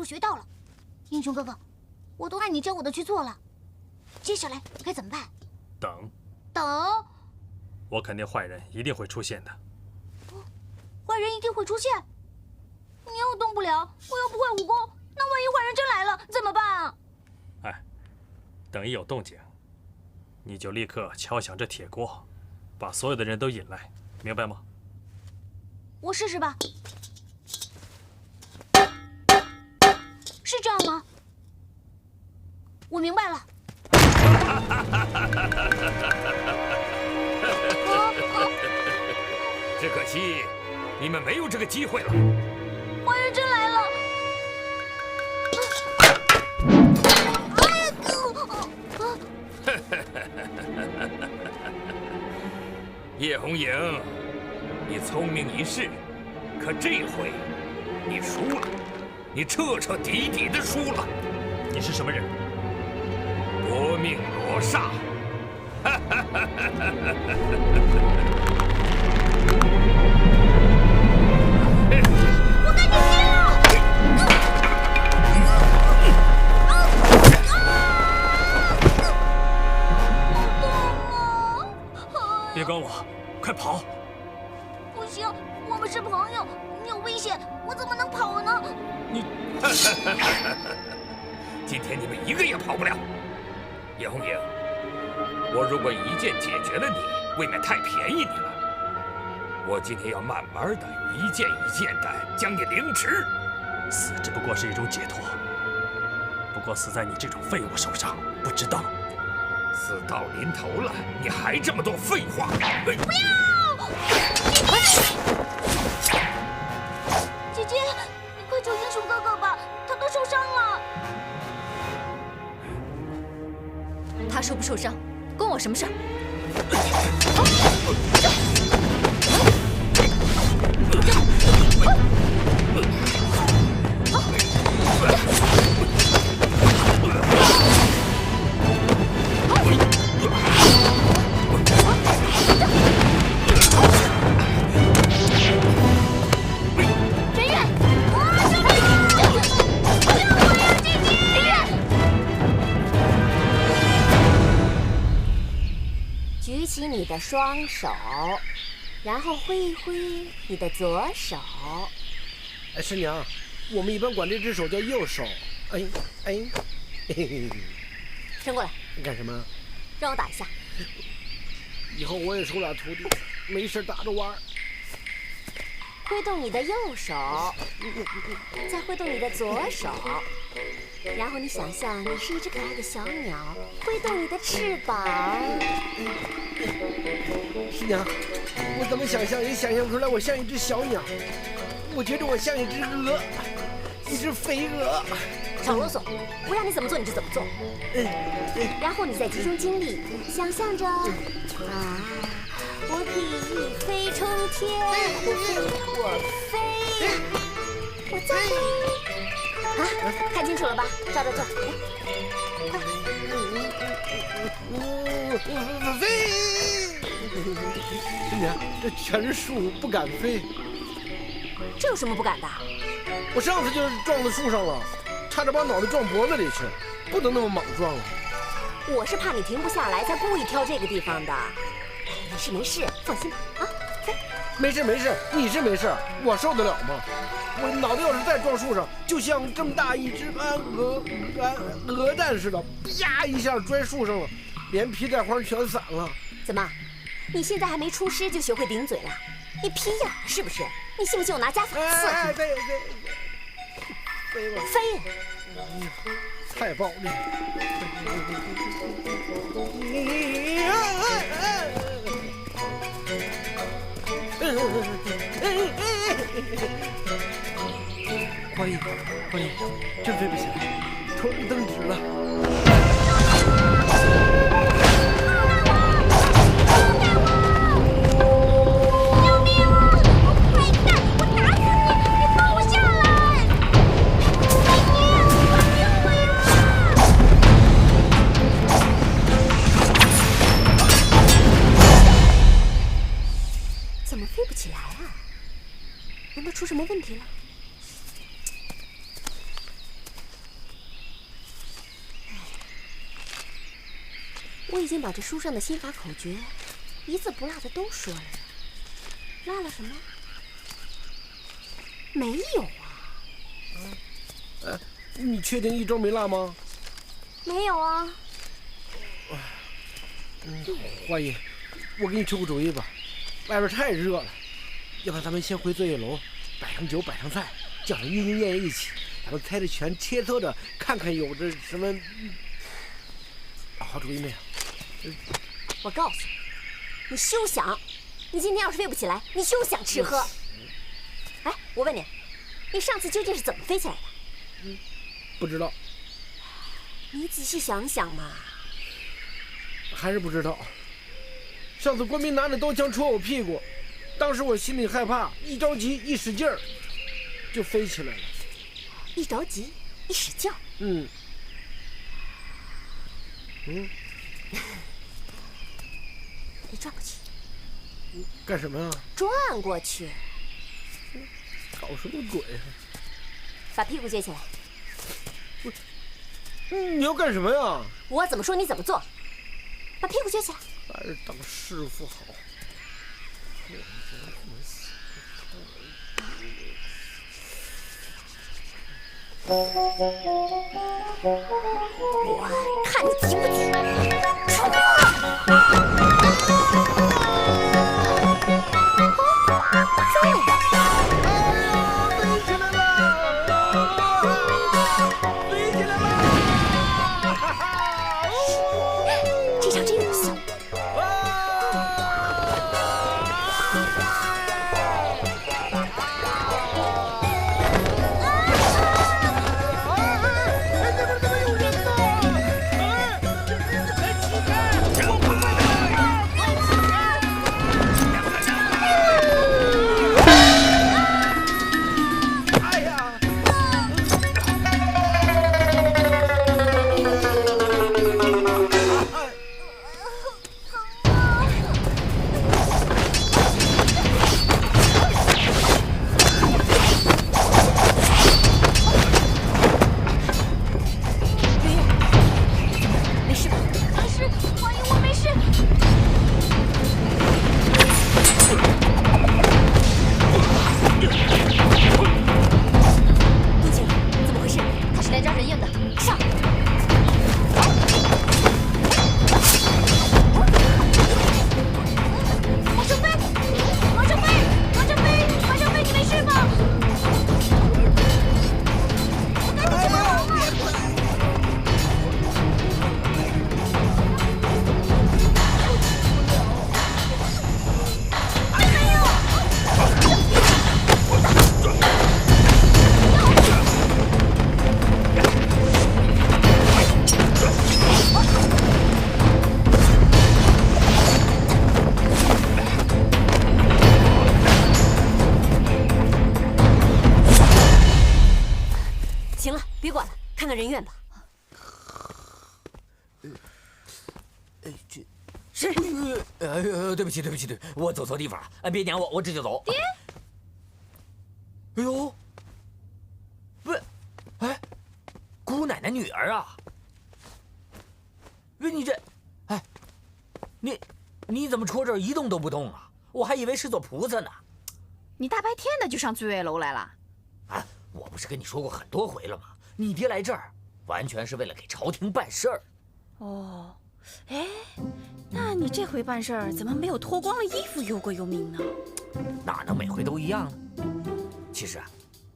术学到了。英雄哥哥，我都按你教我的去做了。接下来该怎么办？等。等。我肯定坏人一定会出现的。坏人一定会出现？你又动不了，我又不会武功，那万一坏人真来了怎么办啊？哎，等一有动静，你就立刻敲响这铁锅，把所有的人都引来，明白吗？我试试吧。是这样吗？我明白了。只可惜你们没有这个机会了。坏人真来了！叶红影，你聪明一世，可这回你输了，你彻彻底底的输了。你是什么人？夺命罗刹！我跟你拼了！好痛啊！别管我，快跑！不行，我们是朋友，你有危险，我怎么能跑呢？你，今天你们一个也跑不了。叶红影，我如果一剑解决了你，未免太便宜你了。我今天要慢慢的，一件一件的将你凌迟。死只不过是一种解脱，不过死在你这种废物手上，不值当。死到临头了，你还这么多废话！不要！姐姐，你快救英雄哥哥吧，他都受伤了。他受不受伤，关我什么事儿？举起你的双手，然后挥一挥你的左手。哎，师娘，我们一般管这只手叫右手。哎，嘿嘿，伸过来。干什么？让我打一下。以后我也收俩徒弟，没事打着玩。挥动你的右手，再挥动你的左手，然后你想象你是一只可爱的小鸟，挥动你的翅膀。师娘，我怎么想象也想象不出来我像一只小鸟，我觉得我像一只鹅，一只肥鹅。少啰嗦，我让你怎么做你就怎么做。然后你再集中精力，想象着我可以一飞冲天，我再飞，看清楚了吧？照着做，快！飞！师娘，这全是树，不敢飞。这有什么不敢的？我上次就是撞到树上了，差点把脑袋撞脖子里去，不能那么莽撞啊！我是怕你停不下来，才故意挑这个地方的。没事没事，放心吧。啊，飞！没事没事，你是没事，我受得了吗？我脑袋要是再撞树上，就像这么大一只鹅蛋似的，啪一下摔树上了，连皮带花全散了。怎么，你现在还没出师就学会顶嘴了？你皮痒是不是？你信不信我拿家法刺？哎，飞吧！飞！太暴力！花姨，真飞不起来，头蹬直了。怎么飞不起来啊？难道出什么问题了？我已经把这书上的心法口诀一字不落的都说了呀，落了什么？没有啊。你确定一招没落吗？没有啊。花姨，我给你出个主意吧，外边太热了，要不然咱们先回作业楼，摆上酒，摆上菜，叫上莺莺燕燕一起，咱们猜着拳，切磋着，看看有着什么好主意没有？我告诉你，你休想！你今天要是飞不起来，你休想吃喝。哎，我问你，你上次究竟是怎么飞起来的？不知道。你仔细想想嘛。还是不知道。上次官兵拿着刀枪戳我屁股，当时我心里害怕，一着急一使劲儿，就飞起来了。一着急一使劲儿。得转过去。干什么呀？转过去。搞什么鬼啊？把屁股撅起来。你要干什么呀？我怎么说你怎么做。把屁股撅起来。还是当师傅好。我看你急不急？出来！飞起来了！这招真有效。行了，别管了，看看人院吧。对不起，我走错地方了，别撵我，我这就走。爹，哎呦，不，哎，姑奶奶女儿啊！喂，你这，哎，你怎么戳这儿一动都不动啊？我还以为是座菩萨呢。你大白天的就上作业楼来了？啊，我不是跟你说过很多回了吗？你爹来这儿，完全是为了给朝廷办事儿。哦，哎，那你这回办事儿怎么没有脱光了衣服忧国忧民呢？哪能每回都一样呢？其实啊，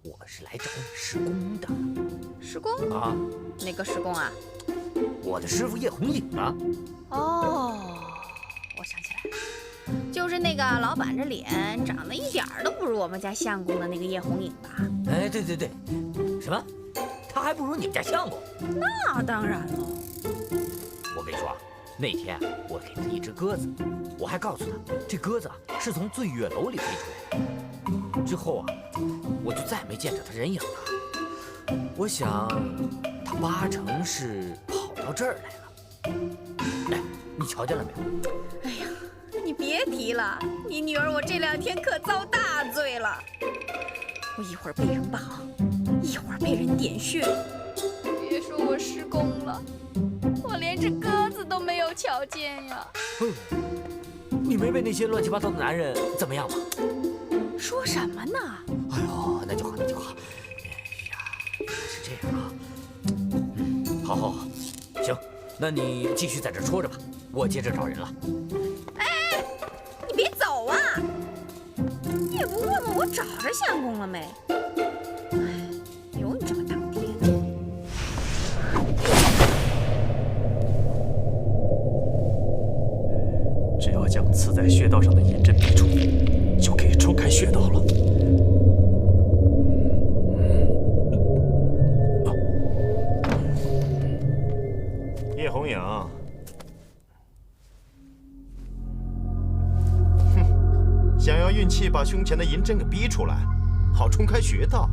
我是来找你施工的。施工啊？哪个施工啊？我的师傅叶红影啊。哦，我想起来了，就是那个老板这脸长得一点儿都不如我们家相公的那个叶红影吧？哎，对，什么？他还不如你们家相公？那当然了。我跟你说啊，那天我给他一只鸽子，我还告诉他，这鸽子啊是从醉月楼里飞出来的。之后啊，我就再没见着他人影了。我想，他八成是跑到这儿来了。哎，你瞧见了没有？哎呀，你别提了，你女儿我这2天可遭大罪了。我一会儿被人绑，一会儿被人点穴。别说我施工了，我连只鸽子都没有瞧见呀。你没被那些乱七八糟的男人怎么样吗？说什么呢？哎呦，那就好，那就好。哎呀，原来是这样啊。好好好，行，那你继续在这戳着吧，我接着找人了。哎，你别走啊！你也不问问我找着相公了没？哎，有你这么当爹的。只要将刺在穴道上的银针逼出，就可以冲开穴道了。叶红影，想要运气把胸前的银针给逼出来，好冲开穴道。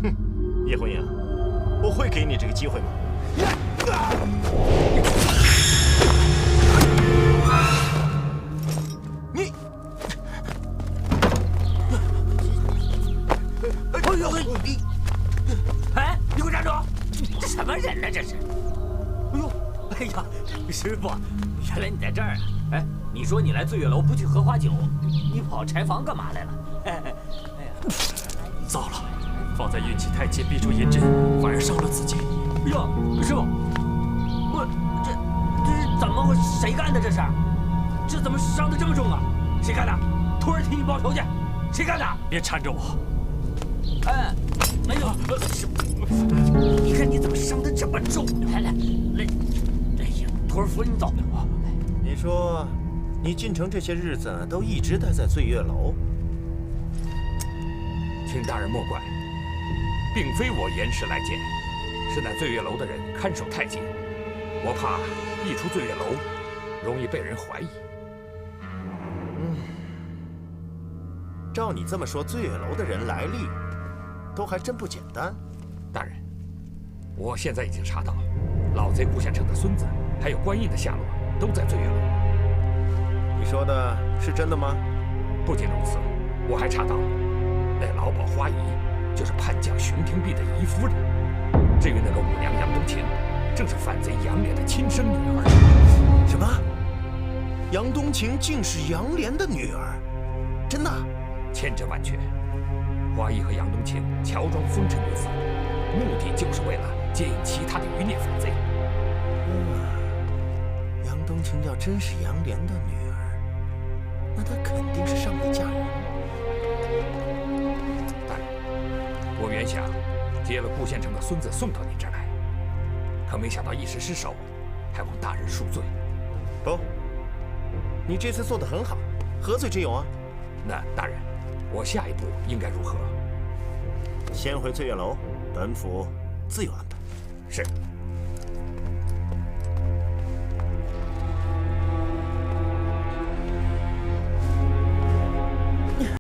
哼，叶红影，我会给你这个机会吗？你，哎呦，你，哎，你给我站住！这什么人呢？这是！哎呦，哎呀，师傅，原来你在这儿啊！哎，你说你来醉月楼不去喝花酒，你跑柴房干嘛来了？哎呀，糟了，放在运气太近，逼出银针，反而伤了自己。哟，师傅，这是怎么回事？谁干的？这怎么伤得这么重啊？谁干的？托人替你报仇去！谁干的？别缠着我！哎，哎呦，师傅，你看你怎么伤得这么重？来，哎呀，托儿扶你走。你说，你进城这些日子都一直待在醉月楼？请大人莫怪，并非我严师来见，是那醉月楼的人看守太紧，我怕一出醉月楼，容易被人怀疑。照你这么说，醉月楼的人来历都还真不简单。大人，我现在已经查到，老贼顾县城的孙子，还有官印的下落，都在醉月楼。你说的是真的吗？不仅如此，我还查到，那老鸨花姨就是叛将熊廷弼的姨夫人。至于那个舞娘杨冬晴，正是反贼杨莲的亲生女儿。什么？杨冬晴竟是杨莲的女儿？真的？千真万确。花姨和杨冬晴乔装风尘女子，目的就是为了接应其他的余孽反贼。杨冬晴要真是杨莲的女儿，那她肯定是尚未嫁人。大人，我原想接了顾县城的孙子送到您这儿来，可没想到一时失手，还望大人恕罪。不，你这次做得很好，何罪之有啊？那大人，我下一步应该如何？先回醉月楼，本府自有安排。是。